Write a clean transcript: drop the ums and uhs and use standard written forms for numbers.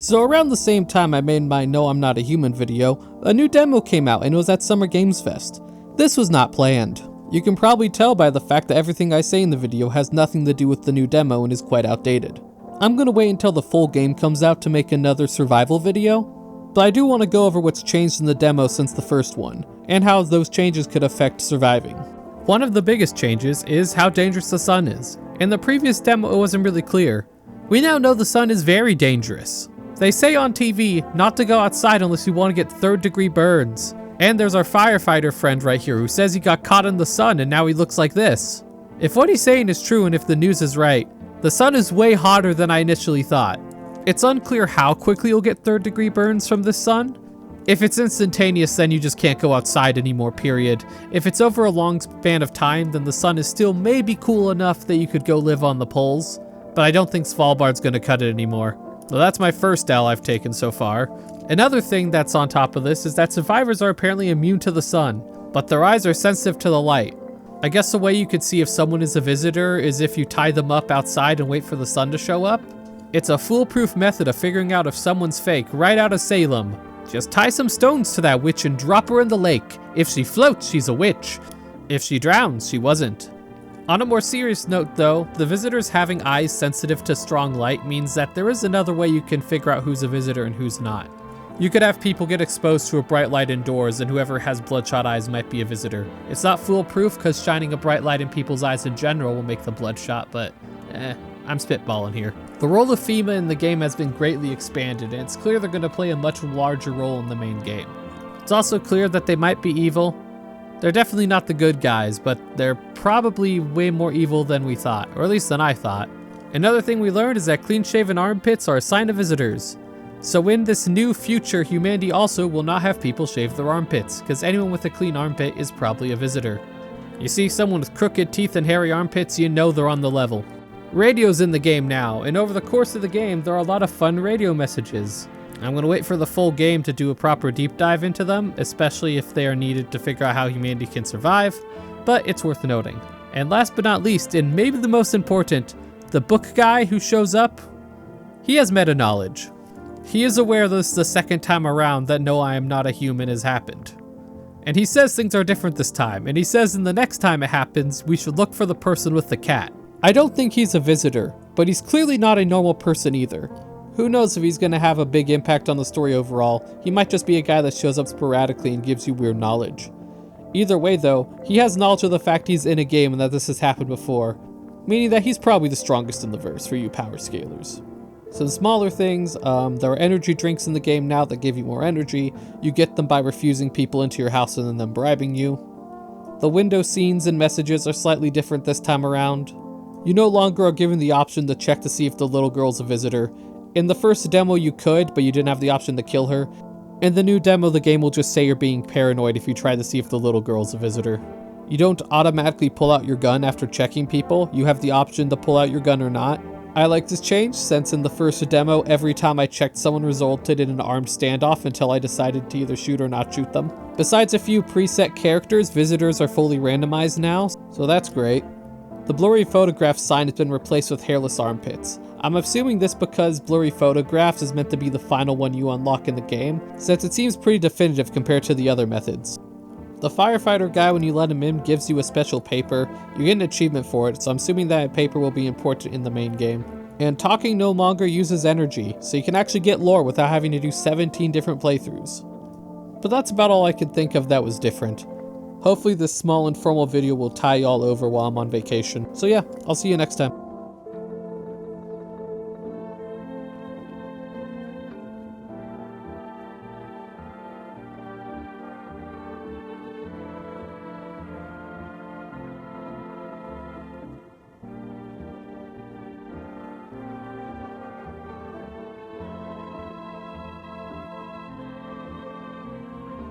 So around the same time I made my No I'm Not a Human video, a new demo came out and it was at Summer Games Fest. This was not planned. You can probably tell by the fact that everything I say in the video has nothing to do with the new demo and is quite outdated. I'm gonna wait until the full game comes out to make another survival video, but I do want to go over what's changed in the demo since the first one, and how those changes could affect surviving. One of the biggest changes is how dangerous the sun is. In the previous demo it wasn't really clear. We now know the sun is very dangerous. They say on TV not to go outside unless you want to get 3rd-degree burns. And there's our firefighter friend right here who says he got caught in the sun and now he looks like this. If what he's saying is true and if the news is right, the sun is way hotter than I initially thought. It's unclear how quickly you'll get 3rd-degree burns from this sun. If it's instantaneous, then you just can't go outside anymore, period. If it's over a long span of time, then the sun is still maybe cool enough that you could go live on the poles. But I don't think Svalbard's gonna cut it anymore. Well, that's my first L I've taken so far. Another thing that's on top of this is that survivors are apparently immune to the sun, but their eyes are sensitive to the light. I guess the way you could see if someone is a visitor is if you tie them up outside and wait for the sun to show up. It's a foolproof method of figuring out if someone's fake right out of Salem. Just tie some stones to that witch and drop her in the lake. If she floats, she's a witch. If she drowns, she wasn't. On a more serious note though, the visitors having eyes sensitive to strong light means that there is another way you can figure out who's a visitor and who's not. You could have people get exposed to a bright light indoors and whoever has bloodshot eyes might be a visitor. It's not foolproof because shining a bright light in people's eyes in general will make them bloodshot, but I'm spitballing here. The role of FEMA in the game has been greatly expanded and it's clear they're going to play a much larger role in the main game. It's also clear that they might be evil. They're definitely not the good guys, but they're probably way more evil than we thought, or at least than I thought. Another thing we learned is that clean-shaven armpits are a sign of visitors. So in this new future, humanity also will not have people shave their armpits, because anyone with a clean armpit is probably a visitor. You see someone with crooked teeth and hairy armpits, you know they're on the level. Radio's in the game now, and over the course of the game, there are a lot of fun radio messages. I'm going to wait for the full game to do a proper deep dive into them, especially if they are needed to figure out how humanity can survive, but it's worth noting. And last but not least, and maybe the most important, the book guy who shows up, he has meta knowledge. He is aware this is the second time around that No I Am Not a Human has happened. And he says things are different this time, and he says in the next time it happens, we should look for the person with the cat. I don't think he's a visitor, but he's clearly not a normal person either. Who knows if he's going to have a big impact on the story overall. He might just be a guy that shows up sporadically and gives you weird knowledge. Either way though, he has knowledge of the fact he's in a game and that this has happened before, meaning that he's probably the strongest in the verse for you power scalers. Some smaller things, there are energy drinks in the game now that give you more energy. You get them by refusing people into your house and then them bribing you. The window scenes and messages are slightly different this time around. You no longer are given the option to check to see if the little girl's a visitor. In the first demo you could, but you didn't have the option to kill her. In the new demo, the game will just say you're being paranoid if you try to see if the little girl's a visitor. You don't automatically pull out your gun after checking people. You have the option to pull out your gun or not. I like this change since in the first demo, every time I checked someone resulted in an armed standoff until I decided to either shoot or not shoot them. Besides a few preset characters, visitors are fully randomized now, so that's great. The blurry photograph sign has been replaced with hairless armpits. I'm assuming this because blurry photographs is meant to be the final one you unlock in the game, since it seems pretty definitive compared to the other methods. The firefighter guy, when you let him in, gives you a special paper. You get an achievement for it, so I'm assuming that paper will be important in the main game. And talking no longer uses energy, so you can actually get lore without having to do 17 different playthroughs. But that's about all I could think of that was different. Hopefully this small informal video will tie y'all over while I'm on vacation. So yeah, I'll see you next time.